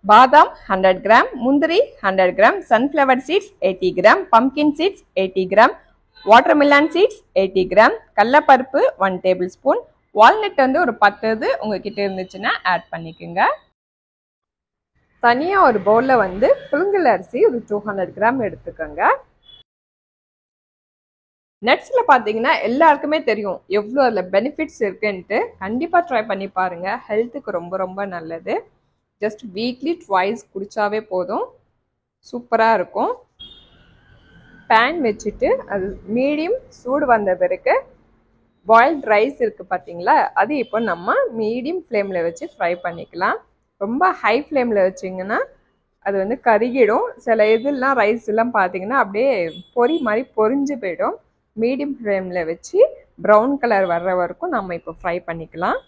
பாதாம் 100 கிராம், முந்திரி 100 gram, sunflower seeds 80 gram, pumpkin seeds 80 gram, watermelon seeds 80 gram, கடலைப்பருப்பு 1 table spoon, walnut வந்து ஒரு 10 இது உங்ககிட்ட இருந்துச்சுன்னா ஆட் பண்ணிக்கோங்க. தனியாக ஒரு பவுலில் வந்து புழுங்கல் அரிசி ஒரு 200 கிராம் எடுத்துக்கோங்க. நட்ஸில் பார்த்தீங்கன்னா எல்லாருக்குமே தெரியும் எவ்வளோ அதில் பெனிஃபிட்ஸ் இருக்குன்ட்டு. கண்டிப்பாக ட்ரை பண்ணி பாருங்கள், ஹெல்த்துக்கு ரொம்ப ரொம்ப நல்லது. ஜஸ்ட் வீக்லி ட்வைஸ் குடித்தாவே போதும், சூப்பராக இருக்கும். பேன் வச்சுட்டு அது மீடியம் சூடு வந்த பிறகு பாயில்ட் ரைஸ் இருக்குது பார்த்தீங்களா, அது இப்போ நம்ம மீடியம் ஃப்ளேமில் வச்சு ஃப்ரை பண்ணிக்கலாம். ரொம்ப ஹை ஃப்ளேமில் வச்சிங்கன்னா அது வந்து கருகிடும். சில இதெல்லாம் ரைஸ் எல்லாம் பார்த்தீங்கன்னா அப்படியே பொரி மாதிரி பொரிஞ்சு போயிடும். மீடியம் ஃப்ளேமில் வச்சு ப்ரௌன் கலர் வர்ற வரைக்கும் நம்ம இப்போ ஃப்ரை பண்ணிக்கலாம்.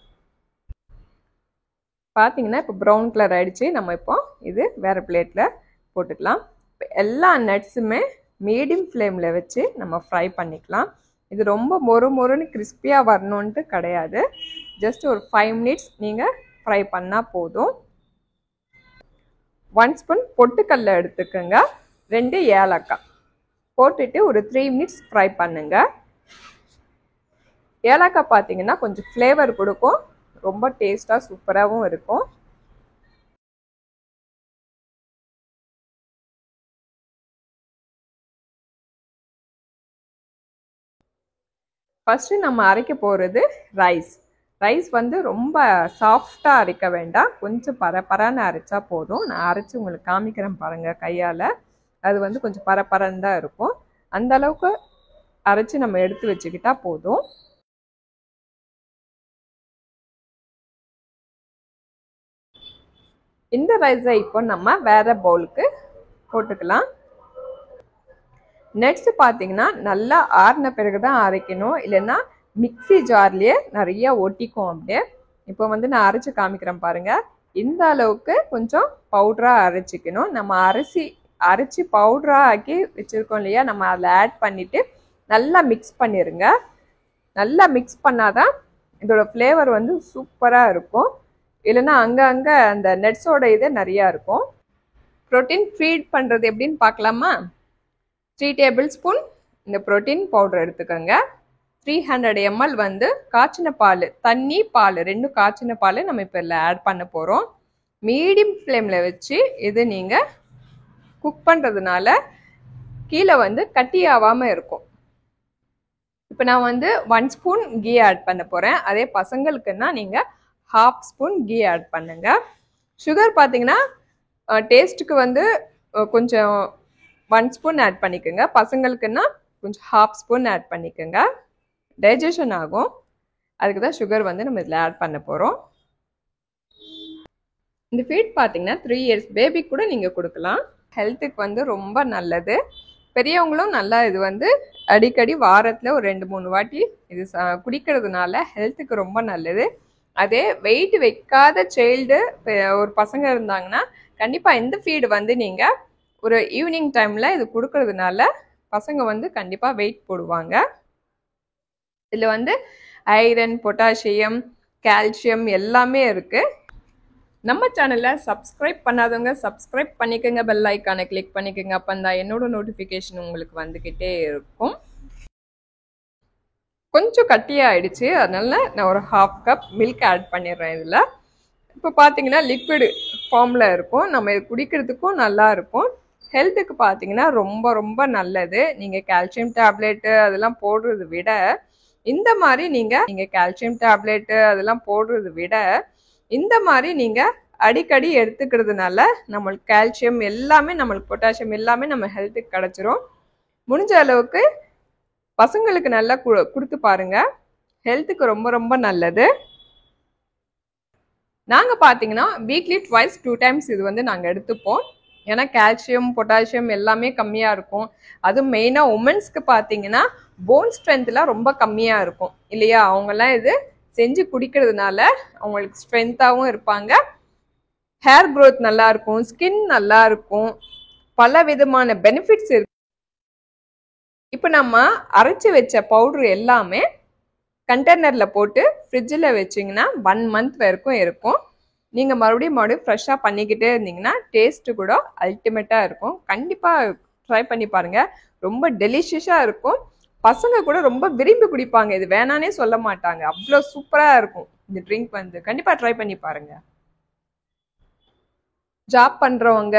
பார்த்தீங்கன்னா இப்போ ப்ரௌன் கலர் ஆகிடுச்சு. நம்ம இப்போ இது வேறு பிளேட்டில் போட்டுக்கலாம். இப்போ எல்லா நட்ஸுமே மீடியம் ஃப்ளேமில் வச்சு நம்ம ஃப்ரை பண்ணிக்கலாம். இது ரொம்ப மொறுன்னு கிறிஸ்பியாக வரணுன்ட்டு கிடையாது. ஜஸ்ட் ஒரு 5 மினிட்ஸ் நீங்கள் ஃப்ரை பண்ணால் போதும். 1 ஸ்பூன் பொட்டுக்கல்ல எடுத்துக்கோங்க, 2 ஏலக்காய் போட்டுட்டு ஒரு 3 மினிட்ஸ் ஃப்ரை பண்ணுங்க. ஏலக்காய் பார்த்தீங்கன்னா கொஞ்சம் ஃப்ளேவர் கொடுக்கும், ரொம்ப டேஸ்டாக சூப்பராகவும் இருக்கும். ஃபஸ்ட்டு நம்ம அரைக்க போகிறது ரைஸ் வந்து ரொம்ப சாஃப்டாக அரைக்க வேண்டாம், கொஞ்சம் பரப்பரான்னு அரைச்சா போதும். நான் அரைச்சி உங்களுக்கு காமிக்கிறேன் பாருங்கள் கையால். அது வந்து கொஞ்சம் பரப்பரன்னு தான் இருக்கும். அந்த அளவுக்கு அரைச்சி நம்ம எடுத்து வச்சுக்கிட்டா போதும். இந்த ரைஸை இப்போ நம்ம வேறு பவுலுக்கு போட்டுக்கலாம். நட்ஸு பார்த்தீங்கன்னா நல்லா ஆறின பிறகு தான் அரைக்கணும், இல்லைன்னா மிக்சி ஜார்லேயே நிறைய ஒட்டிக்கும் அப்படியே. இப்போ வந்து நான் அரைச்சி காமிக்கிறேன் பாருங்கள். இந்த அளவுக்கு கொஞ்சம் பவுடராக அரைச்சிக்கணும். நம்ம அரைச்சி பவுடராக ஆக்கி வச்சுருக்கோம் இல்லையா, நம்ம அதில் ஆட் பண்ணிவிட்டு நல்லா மிக்ஸ் பண்ணிடுங்க. நல்லா மிக்ஸ் பண்ணாதான் இதோட ஃப்ளேவர் வந்து சூப்பராக இருக்கும். இல்லைன்னா அங்கே அந்த நட்ஸோட இது நிறையா இருக்கும். ப்ரோட்டீன் ஃபீட் பண்ணுறது எப்படின்னு பார்க்கலாமா? 3 டேபிள் ஸ்பூன் இந்த ப்ரோட்டீன் பவுடர் எடுத்துக்கோங்க. 300 ml வந்து காய்ச்சின பால், தண்ணி பால் ரெண்டும் காய்ச்சின பால் நம்ம இப்போ இதில் ஆட் பண்ண போகிறோம். மீடியம் ஃப்ளேமில் வச்சு இது நீங்கள் குக் பண்ணுறதுனால கீழே வந்து கட்டி ஆகாமல் இருக்கும். இப்போ நான் வந்து 1 ஸ்பூன் கீ ஆட் பண்ண போகிறேன். அதே பசங்களுக்குன்னா நீங்கள் 1/2 ஸ்பூன் கீ ஆட் பண்ணுங்க. சுகர் பார்த்தீங்கன்னா டேஸ்ட்டுக்கு வந்து கொஞ்சம் 1 ஸ்பூன் ஆட் பண்ணிக்கோங்க. பசங்களுக்குன்னா கொஞ்சம் 1/2 ஸ்பூன் ஆட் பண்ணிக்கோங்க. டைஜஷன் ஆகும், அதுக்கு தான் சுகர் வந்து நம்ம இதில் ஆட் பண்ண போகிறோம். இந்த ஃபீட் பார்த்தீங்கன்னா 3 இயர்ஸ் பேபி கூட நீங்கள் கொடுக்கலாம். ஹெல்த்துக்கு வந்து ரொம்ப நல்லது. பெரியவங்களும் நல்லா இது வந்து அடிக்கடி வாரத்தில் ஒரு 2-3 வாட்டி இது குடிக்கிறதுனால ஹெல்த்துக்கு ரொம்ப நல்லது. அதே வெயிட் வைக்காத சைல்டு ஒரு பசங்க இருந்தாங்கன்னா கண்டிப்பாக இந்த ஃபீடு வந்து நீங்கள் ஒரு ஈவினிங் டைமில் இது கொடுக்கறதுனால பசங்க வந்து கண்டிப்பாக வெயிட் போடுவாங்க. இதில் வந்து ஐரன், பொட்டாசியம், கால்சியம் எல்லாமே இருக்குது. நம்ம சேனலில் சப்ஸ்கிரைப் பண்ணாதவங்க சப்ஸ்கிரைப் பண்ணிக்கோங்க, பெல் ஐக்கானை கிளிக் பண்ணிக்கோங்க. அப்போ தான் என்னோட நோட்டிஃபிகேஷன் உங்களுக்கு வந்துக்கிட்டே இருக்கும். கொஞ்சம் கட்டியாகிடுச்சு, அதனால நான் ஒரு 1/2 கப் மில்க் ஆட் பண்ணிடுறேன் இதில். இப்போ பார்த்தீங்கன்னா லிக்விடு ஃபார்மில் இருக்கும், நம்ம இது குடிக்கிறதுக்கும் நல்லா இருக்கும். ஹெல்த்துக்கு பார்த்தீங்கன்னா ரொம்ப ரொம்ப நல்லது. நீங்கள் கால்சியம் டேப்லெட்டு அதெல்லாம் போடுறத விட இந்த மாதிரி நீங்கள் கால்சியம் டேப்லெட்டு அதெல்லாம் போடுறத விட இந்த மாதிரி நீங்கள் அடிக்கடி எடுத்துக்கிறதுனால நம்மளுக்கு கால்சியம் எல்லாமே, நம்மளுக்கு பொட்டாசியம் எல்லாமே நம்ம ஹெல்த்துக்கு கிடச்சிரும். முடிஞ்ச அளவுக்கு பசங்களுக்கு நல்லா கொடுத்து பாருங்க, ஹெல்த்துக்கு ரொம்ப ரொம்ப நல்லது. நாங்கள் பார்த்தீங்கன்னா வீக்லி ட்வைஸ் 2 டைம்ஸ் இது வந்து நாங்கள் எடுத்துப்போம். ஏன்னா கால்சியம், பொட்டாசியம் எல்லாமே கம்மியாக இருக்கும். அதுவும் மெயினாக உமன்ஸ்க்கு பார்த்தீங்கன்னா போன் ஸ்ட்ரென்த்லாம் ரொம்ப கம்மியாக இருக்கும் இல்லையா. அவங்கெல்லாம் இது செஞ்சு குடிக்கிறதுனால அவங்களுக்கு ஸ்ட்ரென்த்தாகவும் இருப்பாங்க, ஹேர் க்ரோத் நல்லா இருக்கும், ஸ்கின் நல்லா இருக்கும், பல விதமான பெனிஃபிட்ஸ் இருக்கு. இப்போ நம்ம அரைச்சி வச்ச பவுட்ரு எல்லாமே கண்டெய்னரில் போட்டு ஃப்ரிட்ஜில் வச்சிங்கன்னா 1 மந்த் வரைக்கும் இருக்கும். நீங்கள் மறுபடியும் ஃப்ரெஷ்ஷாக பண்ணிக்கிட்டே இருந்தீங்கன்னா டேஸ்ட்டு கூட அல்டிமேட்டாக இருக்கும். கண்டிப்பாக ட்ரை பண்ணி பாருங்கள். ரொம்ப டெலிஷியஸாக இருக்கும். பசங்க கூட ரொம்ப விரும்பி குடிப்பாங்க. இது வேணானே சொல்ல மாட்டாங்க. அவ்வளோ சூப்பராக இருக்கும் இந்த ட்ரிங்க் வந்து. கண்டிப்பாக ட்ரை பண்ணி பாருங்கள். ஜாப் பண்ணுறவங்க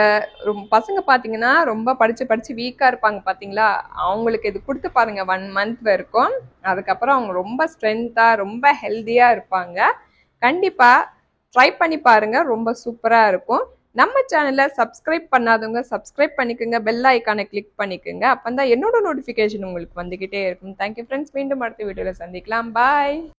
பசங்க பார்த்தீங்கன்னா ரொம்ப படித்து வீக்காக இருப்பாங்க பார்த்தீங்களா, அவங்களுக்கு இது கொடுத்து பாருங்கள் 1 மந்த் வரைக்கும். அதுக்கப்புறம் அவங்க ரொம்ப ஸ்ட்ரென்த்தாக ரொம்ப ஹெல்த்தியாக இருப்பாங்க. கண்டிப்பாக ட்ரை பண்ணி பாருங்கள். ரொம்ப சூப்பராக இருக்கும். நம்ம சேனலை சப்ஸ்கிரைப் பண்ணாதவங்க சப்ஸ்கிரைப் பண்ணிக்கோங்க. பெல் ஐக்கானை கிளிக் பண்ணிக்கோங்க. அப்போ தான் என்னோட நோட்டிஃபிகேஷன் உங்களுக்கு வந்துக்கிட்டே இருக்கும். Thank you friends. மீண்டும் அடுத்த வீடியோவில் சந்திக்கலாம். பாய்.